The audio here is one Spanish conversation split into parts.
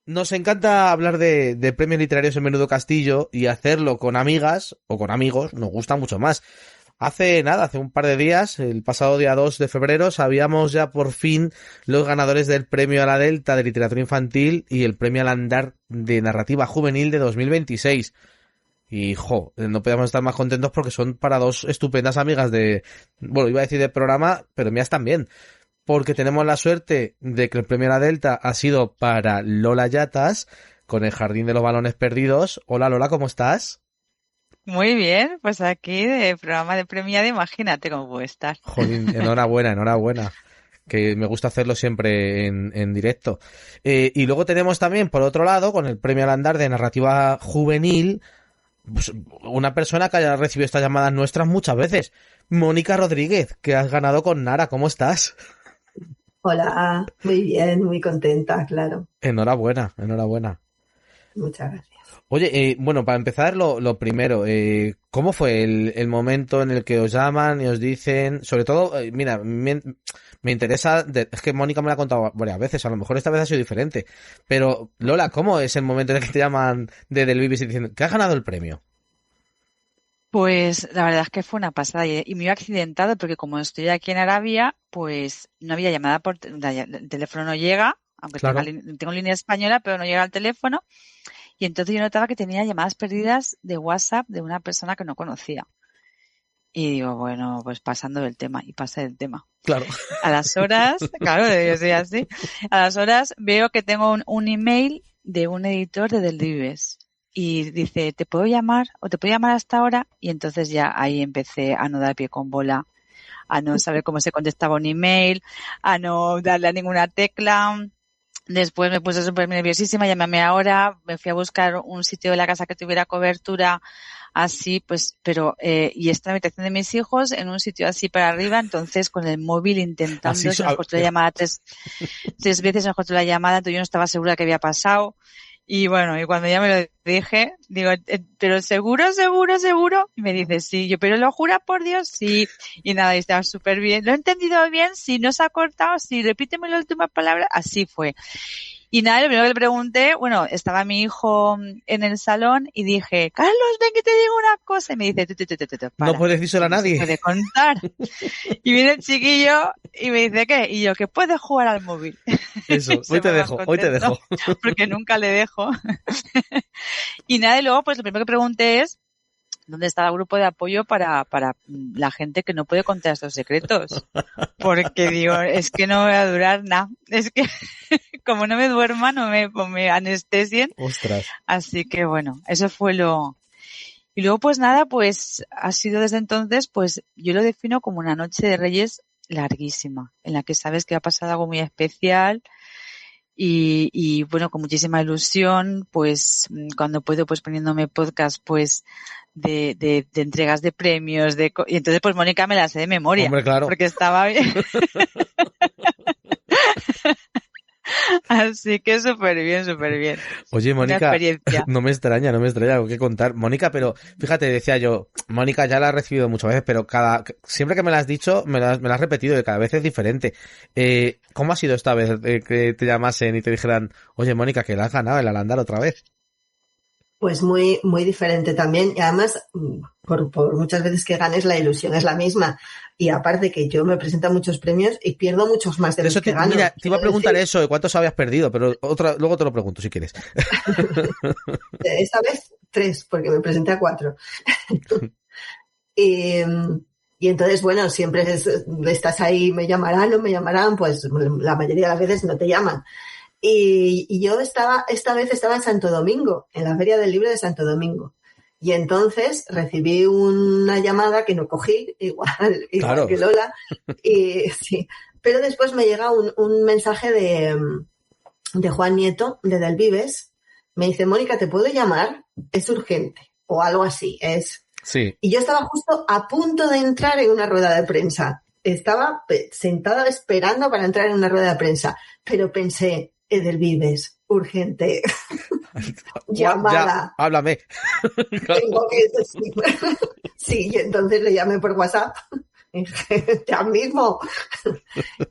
Nos encanta hablar de premios literarios en Menudo Castillo y hacerlo con amigas o con amigos nos gusta mucho más. Hace un par de días, el pasado día 2 de febrero, sabíamos ya por fin los ganadores del premio a la Delta de literatura infantil y el premio al Andar de narrativa juvenil de 2026. Y, no podíamos estar más contentos porque son para dos estupendas amigas iba a decir de programa, pero mías también. Porque tenemos la suerte de que el premio a la Delta ha sido para Lola Yatas, con El Jardín de los Balones Perdidos. Hola Lola, ¿cómo estás? Muy bien, pues aquí de programa de premiado, imagínate cómo puedo estar. Jolín, enhorabuena. Que me gusta hacerlo siempre en directo. Y luego tenemos también, por otro lado, con el premio al Andar de narrativa juvenil, pues, una persona que haya recibido estas llamadas nuestras muchas veces. Mónica Rodríguez, que has ganado con Nara. ¿Cómo estás? Hola, muy bien, muy contenta, claro. Enhorabuena. Muchas gracias. Oye, para empezar, lo primero, ¿cómo fue el momento en el que os llaman y os dicen, sobre todo, mira, me interesa, es que Mónica me lo ha contado varias veces, a lo mejor esta vez ha sido diferente, pero Lola, ¿cómo es el momento en el que te llaman de Del Vives y dicen que has ganado el premio? Pues la verdad es que fue una pasada y muy accidentado porque como estoy aquí en Arabia, pues no había llamada el teléfono no llega, aunque Claro. tengo línea española, pero no llega al teléfono. Y entonces yo notaba que tenía llamadas perdidas de WhatsApp de una persona que no conocía. Y digo, bueno, pues pasando del tema, y pasé del tema. Claro. A las horas, claro, yo soy así, a las horas veo que tengo un email de un editor de Del Vives. Y dice, ¿te puedo llamar? ¿O te puedo llamar hasta ahora? Y entonces ya ahí empecé a no dar pie con bola, a no saber cómo se contestaba un email, a no darle a ninguna tecla. Después me puse súper nerviosísima, llamé ahora, me fui a buscar un sitio de la casa que tuviera cobertura, así pues, pero, y esta habitación de mis hijos en un sitio así para arriba, entonces con el móvil intentando, se nos cortó la llamada tres veces, se nos cortó la llamada, entonces yo no estaba segura de qué había pasado. Y bueno, y cuando ya me lo dije, digo, pero seguro. Y me dice, sí, yo, pero lo jura por Dios, sí. Y nada, y estaba súper bien. Lo he entendido bien, sí, no se ha cortado, sí, repíteme la última palabra. Así fue. Y nada, lo primero que le pregunté, bueno, estaba mi hijo en el salón y dije, Carlos, ven que te digo una cosa. Y me dice, para, no puedes decírselo a nadie. No se puede contar. Y viene el chiquillo y me dice, ¿qué? Y yo, que puedes jugar al móvil. Eso, hoy te dejo. Porque nunca le dejo. Y nada, y luego pues lo primero que pregunté es, ¿dónde está el grupo de apoyo para la gente que no puede contar estos secretos? Porque digo, es que no me va a durar nada. Es que como no me duerma, no me anestesien. Ostras. Así que bueno, eso fue lo... Y luego pues nada, pues ha sido desde entonces, pues yo lo defino como una noche de Reyes larguísima, en la que sabes que ha pasado algo muy especial. Y bueno, con muchísima ilusión, pues cuando puedo, pues poniéndome podcast, pues de entregas de premios, y entonces pues Mónica me la sé de memoria. Hombre, claro. Porque estaba bien. Así que súper bien. Oye, Mónica, no me extraña algo que contar. Mónica, pero fíjate, decía yo, Mónica ya la he recibido muchas veces, pero siempre que me la has dicho, me la has repetido y cada vez es diferente. ¿Cómo ha sido esta vez que te llamasen y te dijeran, oye, Mónica, que la has ganado el Alandar otra vez? Pues muy, muy diferente también. Y además, por muchas veces que ganes, la ilusión es la misma. Y aparte que yo me presento a muchos premios y pierdo muchos más de los que gano. Mira, te iba a preguntar eso, de cuántos habías perdido, pero luego te lo pregunto si quieres. Esta vez 3, porque me presenté a 4. Y entonces, bueno, siempre estás ahí, me llamarán, no me llamarán, pues la mayoría de las veces no te llaman. Y yo esta vez estaba en Santo Domingo, en la Feria del Libro de Santo Domingo. Y entonces recibí una llamada que no cogí, igual claro. que Lola. Y, sí. Pero después me llega un mensaje de Juan Nieto, de Del Vives. Me dice, Mónica, ¿te puedo llamar? Es urgente. O algo así, Sí. Y yo estaba justo a punto de entrar en una rueda de prensa. Estaba sentada esperando para entrar en una rueda de prensa. Pero pensé, Del Vives, urgente. Llamada. Ya, háblame. Tengo que decir. Sí, y entonces le llamé por WhatsApp ya mismo.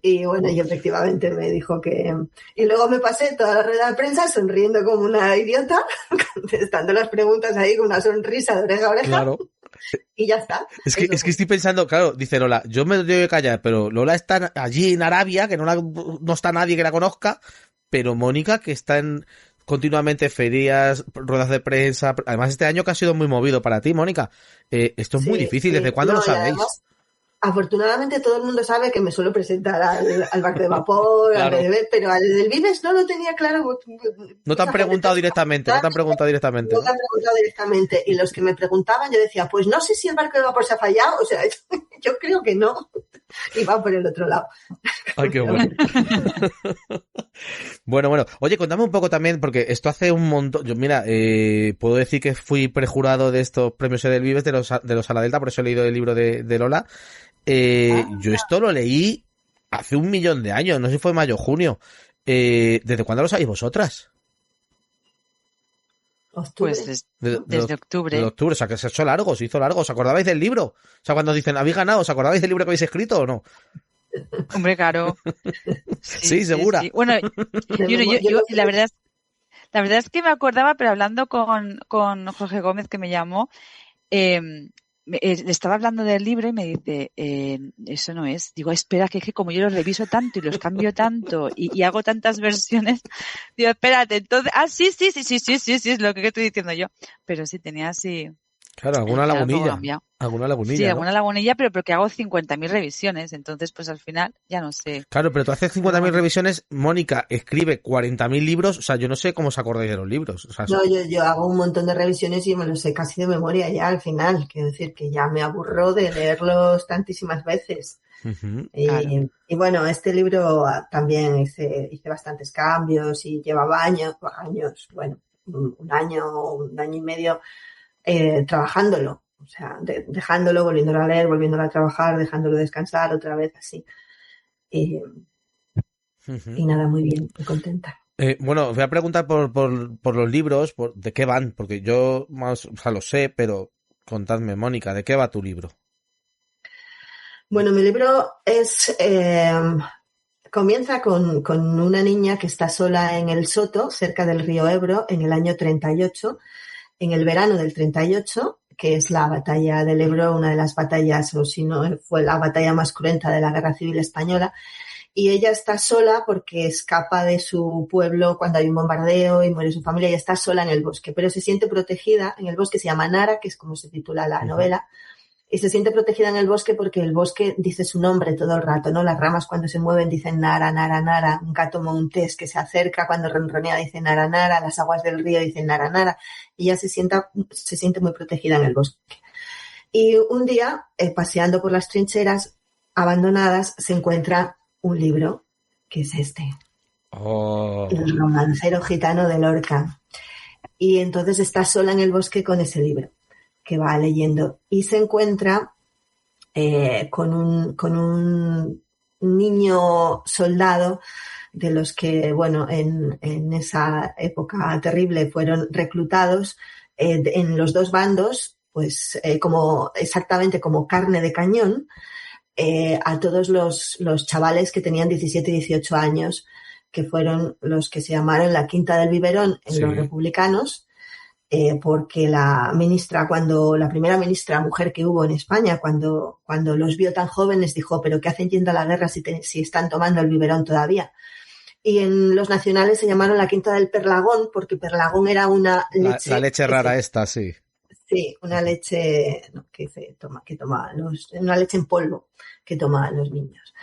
Y bueno, y efectivamente me dijo que... Y luego me pasé toda la rueda de prensa sonriendo como una idiota, contestando las preguntas ahí con una sonrisa de oreja a oreja. Claro. Y ya está. Es que estoy pensando, claro, dice Lola, yo me debo callar, pero Lola está allí en Arabia, que no está nadie que la conozca, pero Mónica, que está en continuamente ferias, ruedas de prensa, además este año que ha sido muy movido para ti, Mónica, esto es muy difícil, ¿desde cuándo lo sabéis? Además, afortunadamente todo el mundo sabe que me suelo presentar al barco de vapor, claro. pero al del Vives no lo tenía claro. No te han preguntado directamente, No te han preguntado directamente. Y los que me preguntaban, yo decía, pues no sé si el barco de vapor se ha fallado, o sea, yo creo que no. Y va por el otro lado. Ay, qué bueno. Bueno. Oye, contame un poco también, porque esto hace un montón. Yo, mira, puedo decir que fui prejurado de estos premios Edelvives de los Ala Delta, por eso he leído el libro de Lola. Yo esto lo leí hace 1.000.000 de años, no sé si fue mayo o junio. ¿Desde cuándo lo sabéis vosotras? Octubre. Pues desde octubre. De octubre, o sea que se hizo largo, ¿Os acordabais del libro? O sea, cuando dicen, ¿habéis ganado? ¿Os acordabais del libro que habéis escrito o no? Hombre, claro. Sí, segura. Sí. Bueno, yo la verdad es que me acordaba, pero hablando con Jorge Gómez, que me llamó, le estaba hablando del libro y me dice, eso no es. Digo, espera, que es que como yo los reviso tanto y los cambio tanto y hago tantas versiones, digo, espérate, entonces, sí, es lo que estoy diciendo yo. Pero sí, tenía así... Claro, alguna lagunilla. Sí, ¿no? alguna lagunilla, pero porque hago 50.000 revisiones, entonces pues al final ya no sé. Claro, pero tú haces 50.000 revisiones, Mónica escribe 40.000 libros, o sea, yo no sé cómo os acordáis de los libros. O sea, no, yo hago un montón de revisiones y me los sé casi de memoria ya al final, quiero decir que ya me aburro de leerlos tantísimas veces. Claro. Y bueno, este libro también hice bastantes cambios y llevaba años, bueno, un año y medio trabajándolo, o sea, dejándolo, volviéndolo a leer, volviéndolo a trabajar, dejándolo descansar otra vez así. Y nada, muy bien, muy contenta. Bueno, os voy a preguntar por los libros, de qué van, porque yo más, o sea, lo sé, pero contadme, Mónica, ¿de qué va tu libro? Bueno, mi libro comienza con una niña que está sola en el Soto, cerca del río Ebro, en el año 38, en el verano del 38, que es la batalla del Ebro, una de las batallas, o si no, fue la batalla más cruenta de la Guerra Civil Española. Y ella está sola porque escapa de su pueblo cuando hay un bombardeo y muere su familia, y está sola en el bosque, pero se siente protegida en el bosque, se llama Nara, que es como se titula la novela, y se siente protegida en el bosque porque el bosque dice su nombre todo el rato, ¿no? Las ramas cuando se mueven dicen Nara, Nara, Nara, un gato montés que se acerca cuando ronronea dice Nara, Nara, las aguas del río dicen Nara, Nara, y ella se siente muy protegida en el bosque. Y un día, paseando por las trincheras abandonadas, se encuentra un libro, que es este. El romancero gitano de Lorca. Y entonces está sola en el bosque con ese libro que va leyendo y se encuentra con un niño soldado de los que, bueno, en esa época terrible fueron reclutados en los dos bandos, pues exactamente como carne de cañón, a todos los chavales que tenían 17 y 18 años, que fueron los que se llamaron la Quinta del Biberón en los republicanos, porque la primera ministra mujer que hubo en España, cuando los vio tan jóvenes, dijo, pero ¿qué hacen yendo a la guerra si están tomando el biberón todavía? Y en los nacionales se llamaron la Quinta del Perlagón, porque Perlagón era una leche... La leche rara esta, sí. Sí, una leche una leche en polvo que tomaban los niños.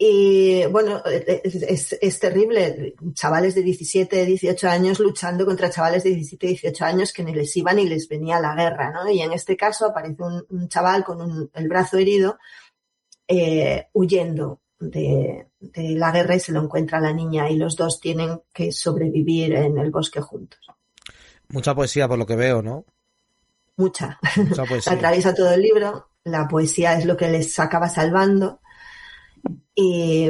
Y bueno, es terrible, chavales de 17, 18 años luchando contra chavales de 17, 18 años que ni les iba ni les venía la guerra, ¿no? Y en este caso aparece un chaval con el brazo herido huyendo de la guerra y se lo encuentra la niña y los dos tienen que sobrevivir en el bosque juntos. Mucha poesía por lo que veo, ¿no? Mucha poesía. Atraviesa todo el libro, la poesía es lo que les acaba salvando. Y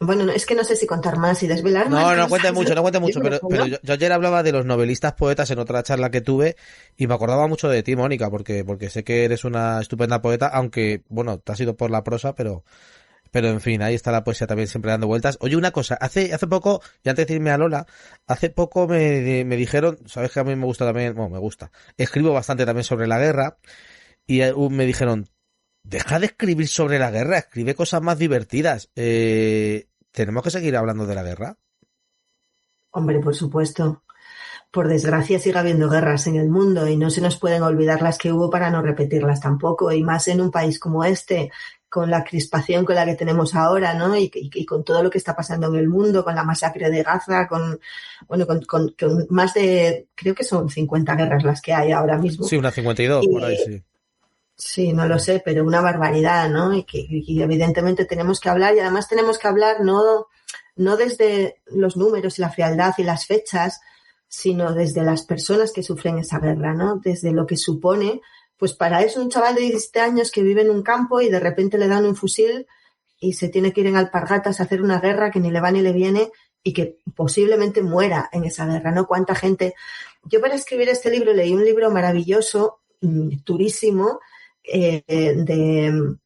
Bueno, es que no sé si contar más y desvelar más No, no cosas cuente mucho, no cuente del mucho, libro, pero ¿no? yo ayer hablaba de los novelistas poetas en otra charla que tuve y me acordaba mucho de ti, Mónica, porque sé que eres una estupenda poeta, aunque, bueno, te has ido por la prosa, pero en fin, ahí está la poesía también siempre dando vueltas. Oye, una cosa, hace poco, y antes de irme a Lola, hace poco me dijeron, sabes que a mí me gusta también, bueno, me gusta, escribo bastante también sobre la guerra, y me dijeron, deja de escribir sobre la guerra, escribe cosas más divertidas. ¿Tenemos que seguir hablando de la guerra? Hombre, por supuesto. Por desgracia sigue habiendo guerras en el mundo y no se nos pueden olvidar las que hubo para no repetirlas tampoco, y más en un país como este, con la crispación con la que tenemos ahora, ¿no? Y con todo lo que está pasando en el mundo, con la masacre de Gaza, bueno, con más de, creo que son 50 guerras las que hay ahora mismo. Sí, una 52, por ahí, Y sí. sí, no lo sé, pero una barbaridad, ¿no? Y evidentemente tenemos que hablar, y además tenemos que hablar no desde los números y la frialdad y las fechas, sino desde las personas que sufren esa guerra, ¿no? Desde lo que supone, pues para eso un chaval de 17 años que vive en un campo y de repente le dan un fusil y se tiene que ir en alpargatas a hacer una guerra que ni le va ni le viene y que posiblemente muera en esa guerra, ¿no? ¿Cuánta gente? Yo para escribir este libro leí un libro maravilloso, durísimo, de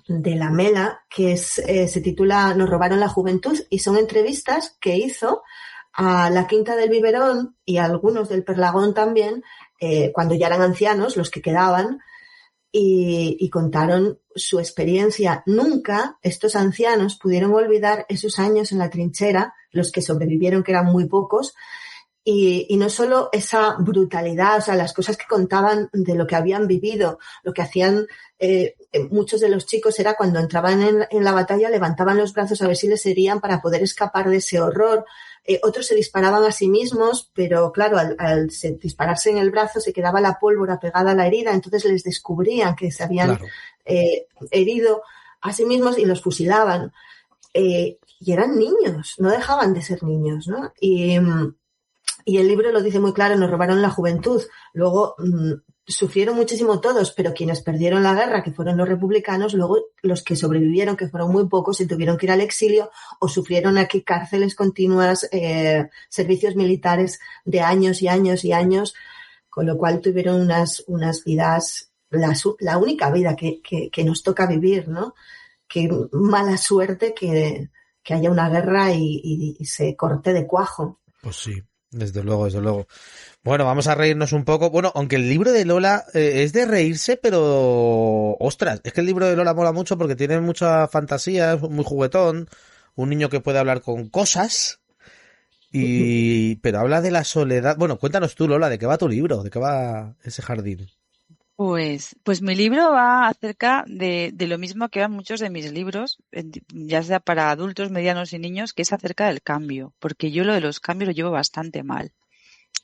La Mela, que se titula Nos robaron la juventud, y son entrevistas que hizo a la Quinta del Biberón y a algunos del Perlagón también, cuando ya eran ancianos, los que quedaban, y contaron su experiencia. Nunca estos ancianos pudieron olvidar esos años en la trinchera, los que sobrevivieron, que eran muy pocos, y no solo esa brutalidad, o sea, las cosas que contaban de lo que habían vivido, lo que hacían muchos de los chicos era cuando entraban en la batalla, levantaban los brazos a ver si les herían para poder escapar de ese horror. Otros se disparaban a sí mismos, pero claro, al dispararse en el brazo se quedaba la pólvora pegada a la herida, entonces les descubrían que se habían Claro. herido a sí mismos y los fusilaban. Y eran niños, no dejaban de ser niños, ¿no? Y el libro lo dice muy claro, nos robaron la juventud. Luego sufrieron muchísimo todos, pero quienes perdieron la guerra, que fueron los republicanos, luego los que sobrevivieron, que fueron muy pocos, se tuvieron que ir al exilio o sufrieron aquí cárceles continuas, servicios militares de años y años y años, con lo cual tuvieron unas vidas, la única vida que nos toca vivir, ¿no? Qué mala suerte que haya una guerra y se corte de cuajo. Pues sí, desde luego, desde luego. Bueno, vamos a reírnos un poco. Bueno, aunque el libro de Lola es de reírse, pero... Ostras, es que el libro de Lola mola mucho porque tiene mucha fantasía, es muy juguetón, un niño que puede hablar con cosas, pero habla de la soledad. Bueno, cuéntanos tú, Lola, ¿de qué va tu libro? ¿De qué va ese jardín? Pues mi libro va acerca de lo mismo que van muchos de mis libros, ya sea para adultos, medianos y niños, que es acerca del cambio, porque yo lo de los cambios lo llevo bastante mal,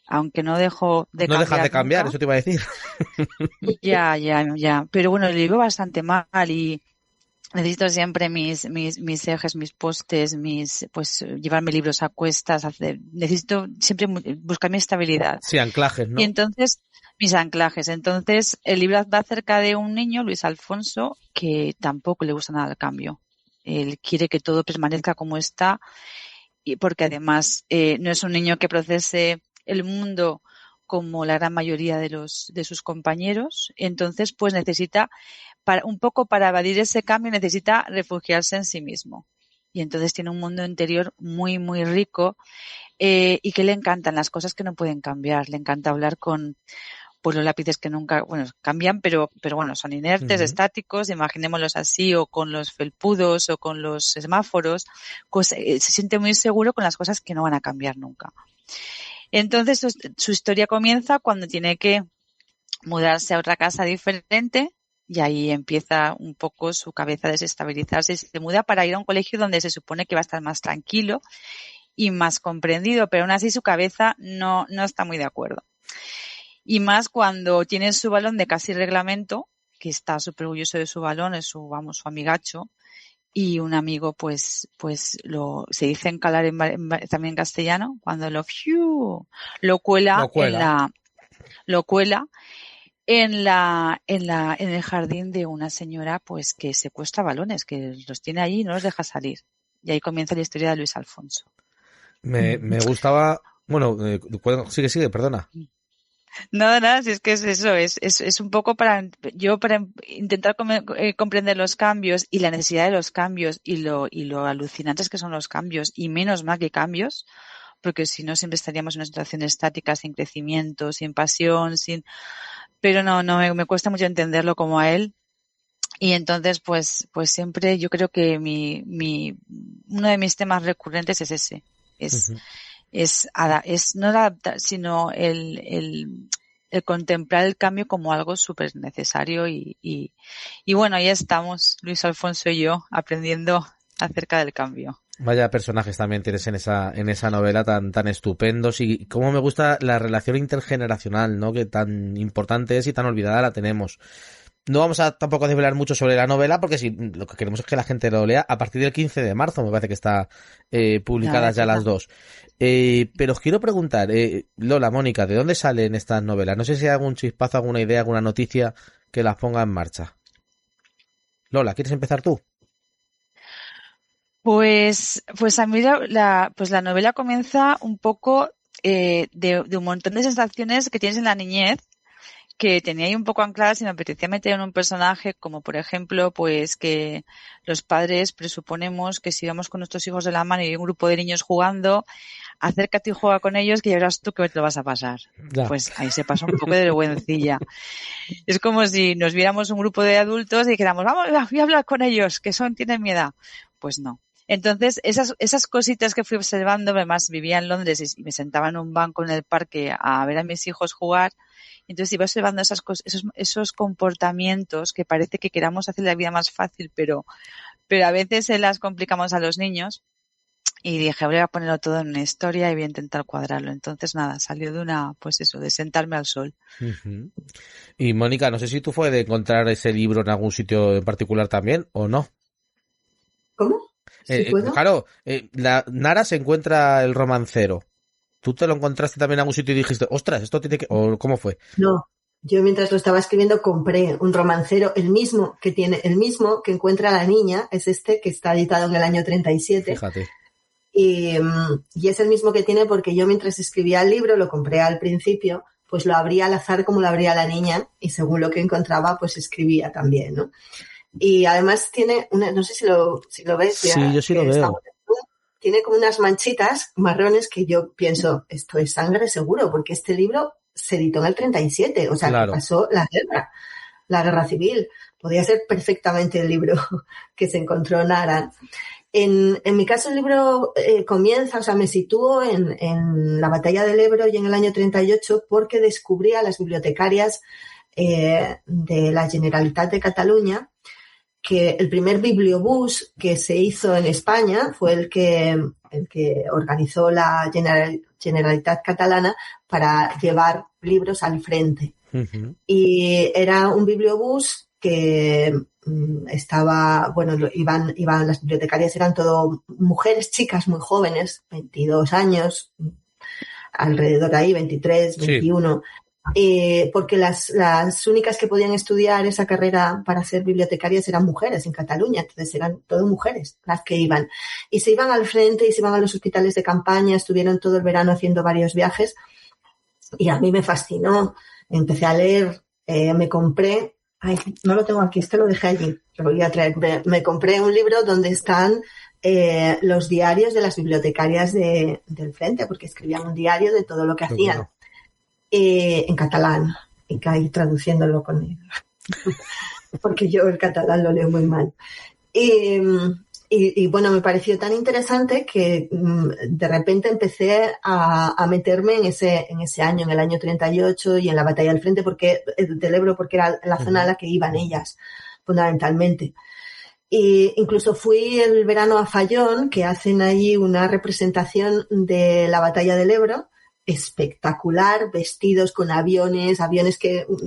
aunque no dejo de No dejas de cambiar cambiar, nunca. eso te iba a decir. Ya, pero bueno, lo llevo bastante mal y necesito siempre mis ejes, mis postes, pues llevarme libros a cuestas, necesito siempre buscar mi estabilidad. Sí, anclajes, Y ¿no? entonces, mis anclajes. Entonces, el libro va acerca de un niño, Luis Alfonso, que tampoco le gusta nada el cambio. Él quiere que todo permanezca como está, y porque además no es un niño que procese el mundo como la gran mayoría de sus compañeros. Entonces, pues necesita, un poco para evadir ese cambio, necesita refugiarse en sí mismo. Y entonces tiene un mundo interior muy, muy rico, y que le encantan las cosas que no pueden cambiar. Le encanta hablar con pues los lápices que nunca, bueno, cambian, pero bueno, son inertes, Ujú. estáticos, imaginémoslos así, o con los felpudos, o con los semáforos, pues se siente muy seguro con las cosas que no van a cambiar nunca. Entonces, su historia comienza cuando tiene que mudarse a otra casa diferente, y ahí empieza un poco su cabeza a desestabilizarse. Se muda para ir a un colegio donde se supone que va a estar más tranquilo y más comprendido, pero aún así su cabeza no está muy de acuerdo. Y más cuando tiene su balón de casi reglamento, que está súper orgulloso de su balón, es su amigacho, y un amigo se dice encalar también en castellano, cuando lo cuela Lo cuela. lo cuela en el jardín de una señora pues que secuestra balones, que los tiene allí y no los deja salir. Y ahí comienza la historia de Luis Alfonso. Me gustaba... Bueno, sigue, perdona. Nada, si es que es eso, es un poco para intentar comprender los cambios y la necesidad de los cambios y lo alucinantes que son los cambios, y menos más que cambios, porque si no siempre estaríamos en una situación estática, sin crecimiento, sin pasión, pero no, me cuesta mucho entenderlo como a él. Y entonces, pues siempre yo creo que uno de mis temas recurrentes es ese. Es no adaptar, sino el contemplar el cambio como algo súper necesario y bueno, ahí estamos, Luis Alfonso y yo, aprendiendo acerca del cambio. Vaya personajes también tienes en esa novela tan estupendos, y cómo me gusta la relación intergeneracional, ¿no? Que tan importante es y tan olvidada la tenemos. No vamos a tampoco desvelar mucho sobre la novela, porque si lo que queremos es que la gente lo lea a partir del 15 de marzo, me parece que está publicadas ya las dos. Pero os quiero preguntar, Lola, Mónica, ¿de dónde salen estas novelas? No sé si hay algún chispazo, alguna idea, alguna noticia que las ponga en marcha. Lola, ¿quieres empezar tú? Pues a mí la novela comienza un poco de un montón de sensaciones que tienes en la niñez, que tenía ahí un poco ancladas, y me apetecía meter en un personaje como, por ejemplo, pues que los padres presuponemos que si vamos con nuestros hijos de la mano y hay un grupo de niños jugando, acércate y juega con ellos, que ya verás tú que te lo vas a pasar. Ya. Pues ahí se pasa un poco de vergüencilla. Es como si nos viéramos un grupo de adultos y dijéramos, vamos, voy a hablar con ellos, que tienen mi edad. Pues no. Entonces, esas cositas que fui observando, además vivía en Londres y me sentaba en un banco en el parque a ver a mis hijos jugar. Entonces iba observando esas cosas, esos comportamientos que parece que queramos hacer la vida más fácil, pero a veces se las complicamos a los niños. Y dije, voy a ponerlo todo en una historia y voy a intentar cuadrarlo. Entonces nada, salió de sentarme al sol. Uh-huh. Y Mónica, no sé si tú fue de encontrar ese libro en algún sitio en particular también, ¿o no? ¿Cómo? ¿Sí puedo? Claro, Nara se encuentra el romancero. ¿Tú te lo encontraste también en algún sitio y dijiste, ostras, esto tiene que... ¿O cómo fue? No, yo mientras lo estaba escribiendo compré un romancero, el mismo que encuentra la niña, es este que está editado en el año 37. Fíjate. Y es el mismo que tiene, porque yo mientras escribía el libro, lo compré al principio, pues lo abría al azar como lo abría la niña, y según lo que encontraba, pues escribía también, ¿no? Y además tiene no sé si lo ves. Sí, yo sí lo veo. Tiene como unas manchitas marrones que yo pienso, esto es sangre seguro, porque este libro se editó en el 37, o sea, claro, que pasó la guerra civil. Podía ser perfectamente el libro que se encontró Nara. En mi caso, el libro comienza, o sea, me sitúo en la batalla del Ebro y en el año 38, porque descubrí a las bibliotecarias de la Generalitat de Cataluña que el primer bibliobús que se hizo en España fue el que organizó la Generalitat catalana para llevar libros al frente. Uh-huh. Y era un bibliobús que iban las bibliotecarias, eran todo mujeres, chicas muy jóvenes, 22 años, alrededor de ahí, 23, 21. Sí. Porque las únicas que podían estudiar esa carrera para ser bibliotecarias eran mujeres en Cataluña, entonces eran todo mujeres las que iban. Y se iban al frente y se iban a los hospitales de campaña, estuvieron todo el verano haciendo varios viajes, y a mí me fascinó. Empecé a leer, me compré, no lo tengo aquí, lo dejé allí, lo voy a traer. Me compré un libro donde están los diarios de las bibliotecarias del frente, porque escribían un diario de todo lo que hacían. Bueno. En catalán, y caí traduciéndolo con él, porque yo el catalán lo leo muy mal. Y bueno, me pareció tan interesante que de repente empecé a meterme en ese año, en el año 38, y en la batalla del frente del Ebro, porque era la zona a la que iban ellas, fundamentalmente. Y incluso fui el verano a Fallón, que hacen allí una representación de la batalla del Ebro, espectacular, vestidos con un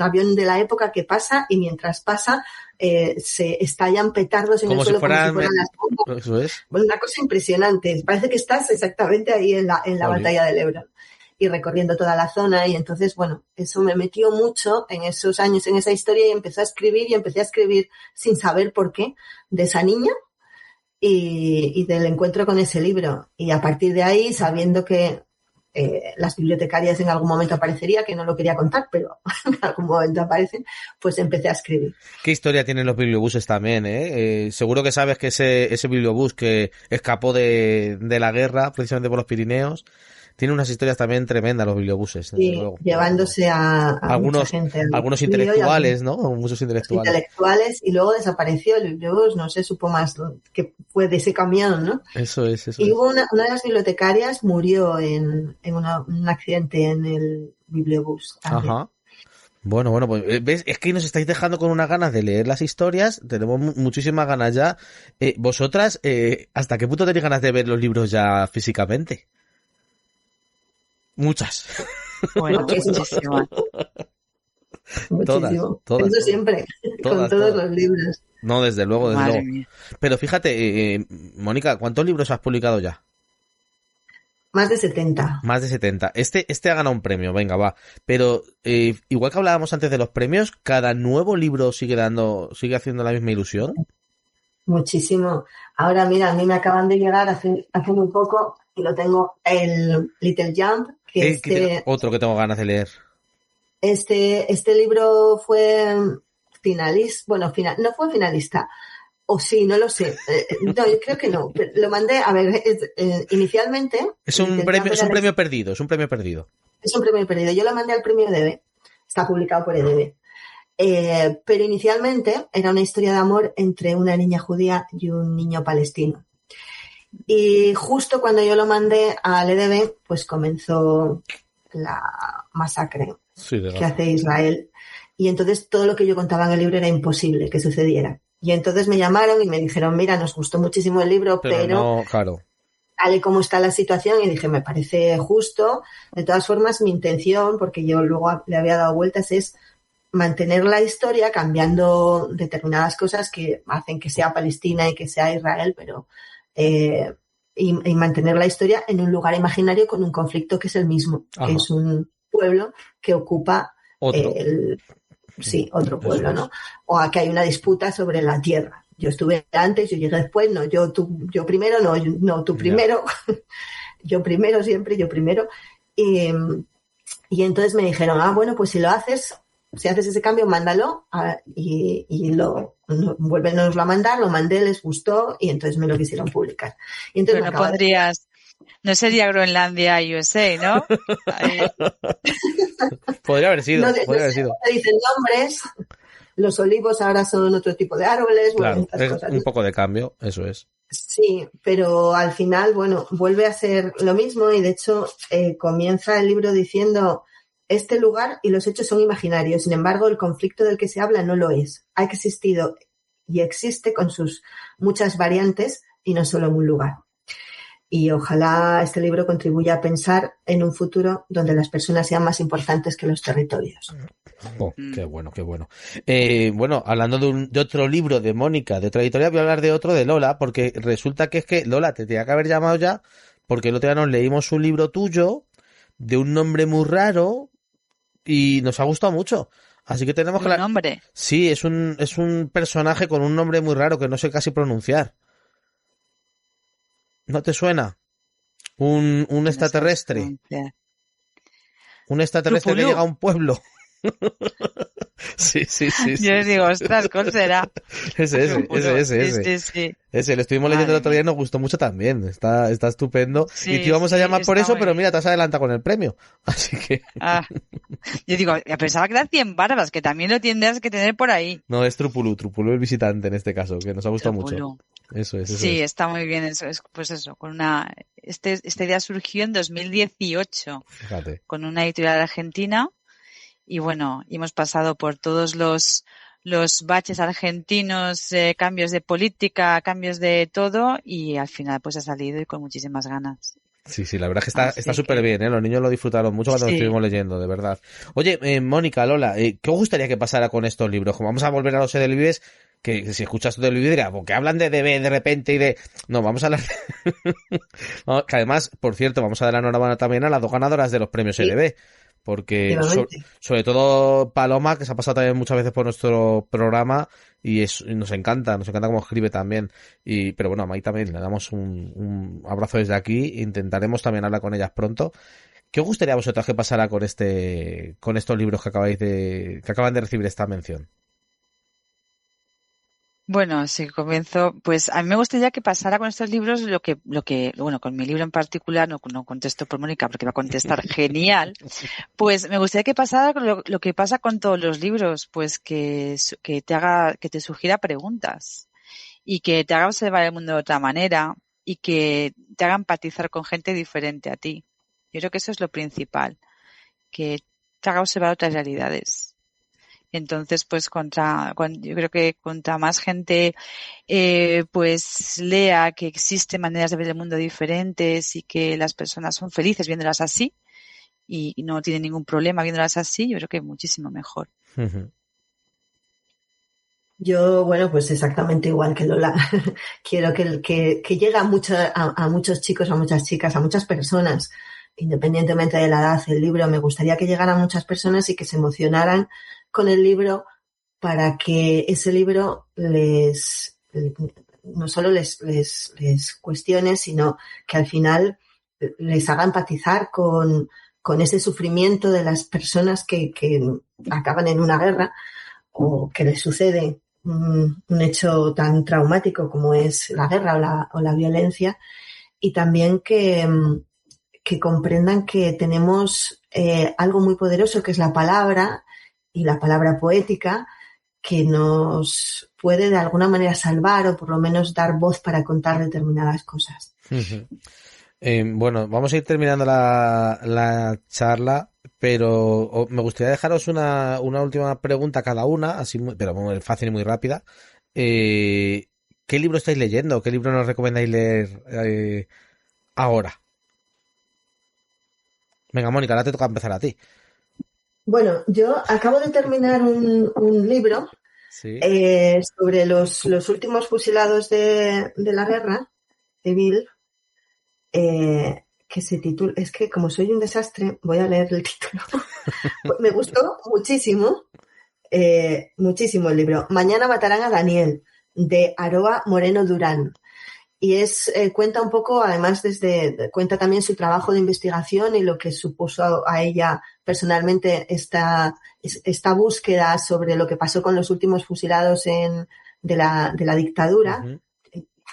avión de la época que pasa, y mientras pasa se estallan petardos en el suelo como si fueran las bombas. Eso es. Bueno, una cosa impresionante. Parece que estás exactamente ahí en la batalla del Ebro, y recorriendo toda la zona. Y entonces, bueno, eso me metió mucho en esos años, en esa historia, y empecé a escribir sin saber por qué, de esa niña. y del encuentro con ese libro. Y a partir de ahí, sabiendo que las bibliotecarias en algún momento aparecería, que no lo quería contar, pero en algún momento aparecen, pues empecé a escribir. ¿Qué historia tienen los bibliobuses también, seguro que sabes que ese bibliobús que escapó de la guerra, precisamente por los Pirineos, tiene unas historias también tremendas los bibliobuses. Sí, luego. Llevándose a algunos, mucha gente. Algunos intelectuales, ¿no? Muchos intelectuales. Intelectuales, y luego desapareció el bibliobús, no sé, supo más que fue de ese camión, ¿no? Eso es. Y hubo una de las bibliotecarias murió en un accidente en el bibliobús. Ajá. Bueno, pues ves, es que nos estáis dejando con unas ganas de leer las historias, tenemos muchísimas ganas ya. Vosotras, ¿hasta qué punto tenéis ganas de ver los libros ya físicamente? Muchas. Bueno, muchísimas. Muchísimo. Todas. Eso siempre, con todos los libros. No, desde luego, Madre mía. Pero fíjate, Mónica, ¿cuántos libros has publicado ya? Más de 70. Más de 70. Este ha ganado un premio, venga, va. Pero igual que hablábamos antes de los premios, ¿cada nuevo libro sigue haciendo la misma ilusión? Muchísimo. Ahora, mira, a mí me acaban de llegar hace muy poco, y lo tengo, el Little Jump, que otro que tengo ganas de leer. Este libro fue finalista, no fue finalista, o sí, no lo sé. No, yo creo que no. Lo mandé, a ver, inicialmente. Es un premio perdido. Es un premio perdido. Yo lo mandé al premio EDB. Está publicado por EDB. Pero inicialmente era una historia de amor entre una niña judía y un niño palestino. Y justo cuando yo lo mandé al EDB, pues comenzó la masacre que hace Israel. Y entonces todo lo que yo contaba en el libro era imposible que sucediera. Y entonces me llamaron y me dijeron, mira, nos gustó muchísimo el libro, pero no, claro, tal y como está la situación, y dije, me parece justo. De todas formas, mi intención, porque yo luego le había dado vueltas, es mantener la historia cambiando determinadas cosas que hacen que sea Palestina y que sea Israel, pero y mantener la historia en un lugar imaginario con un conflicto que es el mismo, que es un pueblo que ocupa otro pueblo, ¿no? O a que hay una disputa sobre la tierra. Yo estuve antes, yo llegué después, no, yo primero, no, tú primero, yo primero siempre, yo primero. Y entonces me dijeron, bueno, pues si haces ese cambio, mándalo, y vuélvenoslo a mandar, lo mandé, les gustó, y entonces me lo quisieron publicar. Y entonces pero no sería Groenlandia USA, ¿no? Podría haber sido. No dicen nombres. Los olivos ahora son otro tipo de árboles. Claro, estas cosas. Un poco de cambio, eso es. Sí, pero al final, vuelve a ser lo mismo, y de hecho comienza el libro diciendo: este lugar y los hechos son imaginarios, sin embargo el conflicto del que se habla no lo es. Ha existido y existe con sus muchas variantes y no solo en un lugar. Y ojalá este libro contribuya a pensar en un futuro donde las personas sean más importantes que los territorios. Qué bueno, qué bueno. Bueno, hablando de otro libro de Mónica, de otra editorial, voy a hablar de otro de Lola, porque resulta que es que Lola te tenía que haber llamado ya, porque el otro día nos leímos un libro tuyo de un nombre muy raro y nos ha gustado mucho. Así que tenemos que... ¿Un nombre? Sí, es un personaje con un nombre muy raro que no sé casi pronunciar. ¿No te suena? Un extraterrestre. Un extraterrestre que llega a un pueblo. Sí. Yo digo, ostras, ¿cuál será? Ese. Sí. Ese, lo estuvimos leyendo el otro día y nos gustó mucho también. Está estupendo. Sí, y te íbamos a llamar por eso, pero bien. mira, te has adelantado con el premio. Así que... Yo digo, pensaba que eran 100 barbas, que también lo tendrías que tener por ahí. No, es Trupulú el visitante en este caso, que nos ha gustado Trupulú. mucho. Eso es. Está muy bien, pues eso, con esta idea surgió en 2018. Fíjate. Con una editorial argentina. Y bueno, hemos pasado por todos los baches argentinos, cambios de política, cambios de todo, y al final pues ha salido y con muchísimas ganas. Sí, la verdad es que está súper bien, ¿eh? Los niños lo disfrutaron mucho cuando lo estuvimos leyendo, de verdad. Oye, Mónica, Lola, ¿qué os gustaría que pasara con estos libros? Como vamos a volver a los Edelvives, que si escuchas todo Edelvives dirás, porque hablan de de repente y de... No, vamos a hablar que además, por cierto, vamos a dar la enhorabuena también a las dos ganadoras de los premios EDB. porque efectivamente. sobre todo Paloma, que se ha pasado también muchas veces por nuestro programa y nos encanta cómo escribe también. Pero bueno, a Mai también le damos un abrazo desde aquí, intentaremos también hablar con ellas pronto. ¿Qué os gustaría a vosotros que pasara con estos libros que acaban de recibir esta mención? Bueno, si comienzo, pues a mí me gustaría que pasara con estos libros bueno, con mi libro en particular, no contesto por Mónica porque va a contestar genial, pues me gustaría que pasara con lo que pasa con todos los libros, pues que te sugiera preguntas y que te haga observar el mundo de otra manera y que te haga empatizar con gente diferente a ti. Yo creo que eso es lo principal, que te haga observar otras realidades. Entonces, pues yo creo que contra más gente pues lea que existen maneras de ver el mundo diferentes y que las personas son felices viéndolas así y no tienen ningún problema viéndolas así, yo creo que muchísimo mejor. Yo, bueno, pues exactamente igual que Lola. Quiero que llegue a muchos chicos, a muchas chicas, a muchas personas, independientemente de la edad, el libro. Me gustaría que llegara a muchas personas y que se emocionaran con el libro para que ese libro no solo les cuestione, sino que al final les haga empatizar con ese sufrimiento de las personas que acaban en una guerra o que les sucede un hecho tan traumático como es la guerra o la violencia, y también que comprendan que tenemos algo muy poderoso que es la palabra y la palabra poética que nos puede de alguna manera salvar o por lo menos dar voz para contar determinadas cosas. Bueno, vamos a ir terminando la charla, pero me gustaría dejaros una última pregunta a cada una, así pero muy fácil y muy rápida. ¿Qué libro estáis leyendo? ¿Qué libro nos recomendáis leer ahora? Venga, Mónica, ahora te toca empezar a ti. Bueno, yo acabo de terminar un libro ¿Sí? sobre los últimos fusilados de la guerra civil, que se titula, es que como soy un desastre, voy a leer el título. Me gustó muchísimo, muchísimo el libro. Mañana matarán a Daniel, de Aroa Moreno Durán. Y cuenta un poco, además cuenta también su trabajo de investigación y lo que supuso a ella personalmente esta búsqueda sobre lo que pasó con los últimos fusilados de la dictadura. Uh-huh.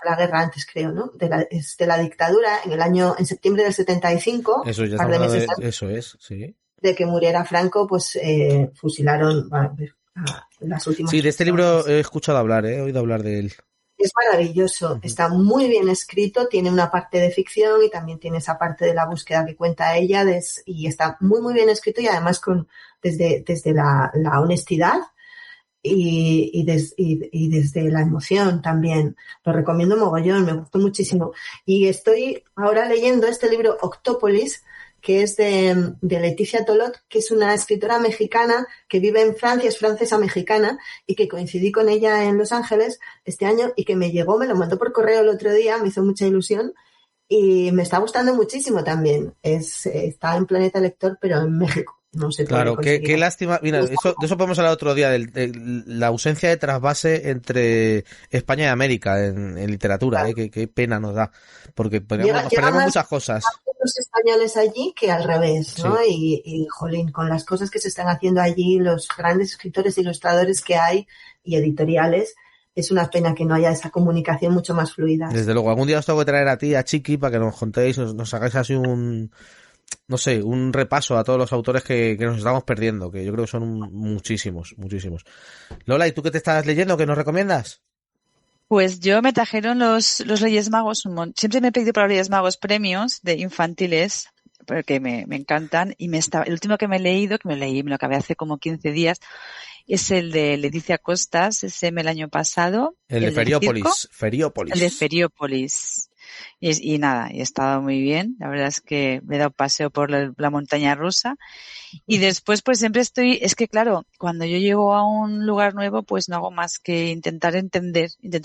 La guerra antes, creo, ¿no? De la dictadura en septiembre del 75, eso ya un par de meses antes, antes eso es, sí. de que muriera Franco, pues fusilaron a las últimas. Sí, de este libro he escuchado hablar, he oído hablar de él. Es maravilloso, está muy bien escrito, tiene una parte de ficción y también tiene esa parte de la búsqueda que cuenta ella y está muy muy bien escrito y además desde la honestidad y desde la emoción también. Lo recomiendo mogollón, me gustó muchísimo. Y estoy ahora leyendo este libro Octópolis, que es de Leticia Tolot, que es una escritora mexicana que vive en Francia, es francesa mexicana, y que coincidí con ella en Los Ángeles este año y que me lo mandó por correo el otro día, me hizo mucha ilusión y me está gustando muchísimo también. Está en Planeta Lector, pero en México. No sé. Claro, qué lástima. Mira, de eso podemos hablar otro día, de la ausencia de trasvase entre España y América en literatura, Claro. Qué pena nos da, porque nos perdemos muchas cosas. Los españoles allí que al revés, ¿no? Sí. Y, jolín, con las cosas que se están haciendo allí, los grandes escritores e ilustradores que hay y editoriales, es una pena que no haya esa comunicación mucho más fluida. Desde luego, algún día os tengo que traer a ti, a Chiqui, para que nos contéis, nos hagáis así un repaso a todos los autores que nos estamos perdiendo, que yo creo que son muchísimos. Lola, ¿y tú qué te estás leyendo? ¿Qué nos recomiendas? Pues yo me trajeron los Reyes Magos, siempre me he pedido para los Reyes Magos premios de infantiles, porque me encantan, y el último que me he leído, me lo acabé hace como 15 días, es el de Leticia Costas, ese el año pasado. El de Feriópolis. El de Feriópolis. Y nada, he estado muy bien. La verdad es que me he dado paseo por la montaña rusa. Y después, pues siempre es que claro, cuando yo llego a un lugar nuevo, pues no hago más que intentar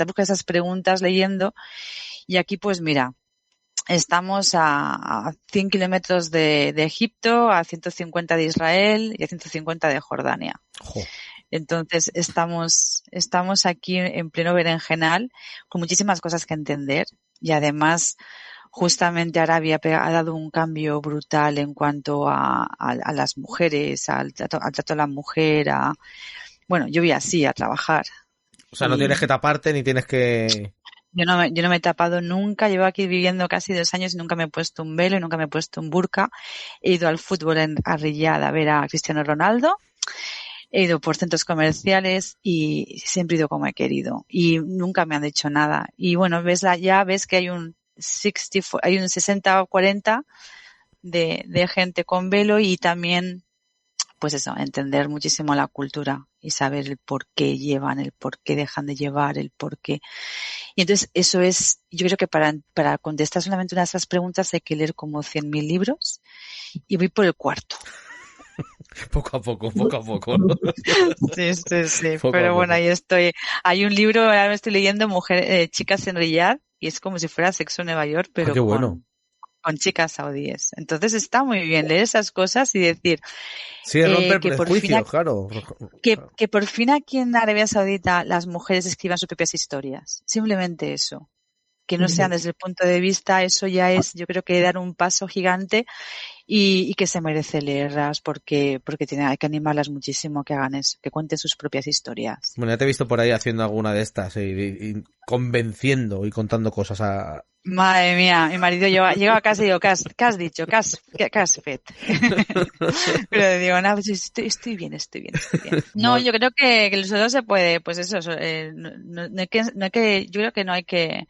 buscar esas preguntas leyendo. Y aquí, pues mira, estamos a 100 kilómetros de Egipto, a 150 de Israel y a 150 de Jordania. Jo. Entonces estamos aquí en pleno berenjenal con muchísimas cosas que entender y además justamente Arabia ha dado un cambio brutal en cuanto a las mujeres, al trato de la mujer, bueno, yo voy así a trabajar. O sea, no tienes que taparte ni tienes que... Yo no me he tapado nunca, llevo aquí viviendo casi 2 años y nunca me he puesto un velo y nunca me he puesto un burka. He ido al fútbol a Riyadh a ver a Cristiano Ronaldo. He ido por centros comerciales y siempre he ido como he querido. Y nunca me han dicho nada. Y bueno, ya ves que hay un 60-40 de gente con velo y también, pues eso, entender muchísimo la cultura y saber el por qué llevan, el por qué dejan de llevar, el por qué. Y entonces eso es, yo creo que para contestar solamente una de esas preguntas hay que leer como 100.000 libros y voy por el cuarto. Poco a poco, ¿no? Sí. Poco Pero a bueno, poco. ahí estoy. Hay un libro, ahora me estoy leyendo Chicas en Riyadh y es como si fuera Sexo en Nueva York, pero qué bueno. con chicas saudíes. Entonces está muy bien leer esas cosas y decir Sí, romper que por prejuicios, fin claro. que por fin aquí en Arabia Saudita las mujeres escriban sus propias historias. Simplemente eso. Que no sean desde el punto de vista, eso ya es, yo creo que dar un paso gigante y que se merece leerlas porque hay que animarlas muchísimo que hagan eso, que cuenten sus propias historias. Bueno, ya te he visto por ahí haciendo alguna de estas y convenciendo y contando cosas a... Madre mía, mi marido llega a casa y digo, ¿qué has dicho? ¿Qué has fet? Pero digo, no, pues estoy bien. No, yo creo que solo se puede, pues eso, no hay que, yo creo que no hay que,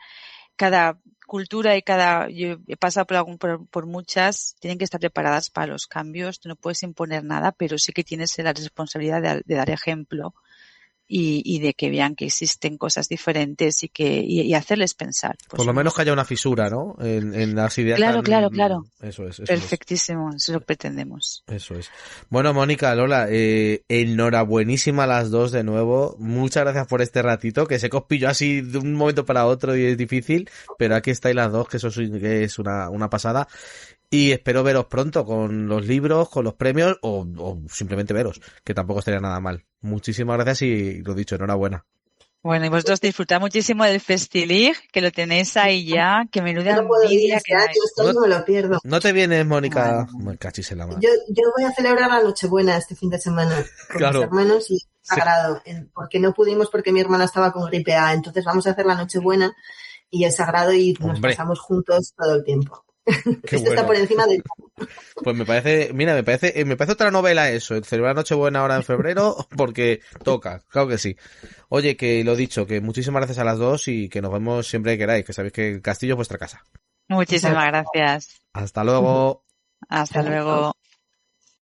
cada cultura yo he pasado por muchas, tienen que estar preparadas para los cambios, tú no puedes imponer nada, pero sí que tienes la responsabilidad de dar ejemplo y de que vean que existen cosas diferentes y hacerles pensar. Pues Por lo menos que haya una fisura, ¿no? En las ideas. Claro. Eso es. Perfectísimo, eso es lo que pretendemos. Eso es. Bueno, Mónica, Lola, enhorabuenísima a las dos de nuevo. Muchas gracias por este ratito, que sé que os pillo así de un momento para otro y es difícil, pero aquí estáis las dos, que eso que es una pasada. Y espero veros pronto con los libros, con los premios o simplemente veros, que tampoco estaría nada mal. Muchísimas gracias y lo dicho, enhorabuena. Bueno, y vosotros disfrutad muchísimo del Festilig, que lo tenéis ahí ya, que menuda No puedo ir envidia este que año, dais. esto no me lo pierdo. ¿No te vienes, Mónica? Bueno. Me cachis en la mano. Yo voy a celebrar la Nochebuena este fin de semana con Claro. mis hermanos y es Sí. sagrado, porque no pudimos porque mi hermana estaba con gripe A, entonces vamos a hacer la Nochebuena y es sagrado y nos Hombre. pasamos juntos todo el tiempo. Qué Esto está bueno. por encima de... Pues me parece otra novela eso, el celebrar Nochebuena ahora en febrero, porque toca, claro que sí. Oye, que lo dicho, que muchísimas gracias a las dos y que nos vemos siempre que queráis, que sabéis que el castillo es vuestra casa. Muchísimas gracias. Hasta luego. Hasta luego.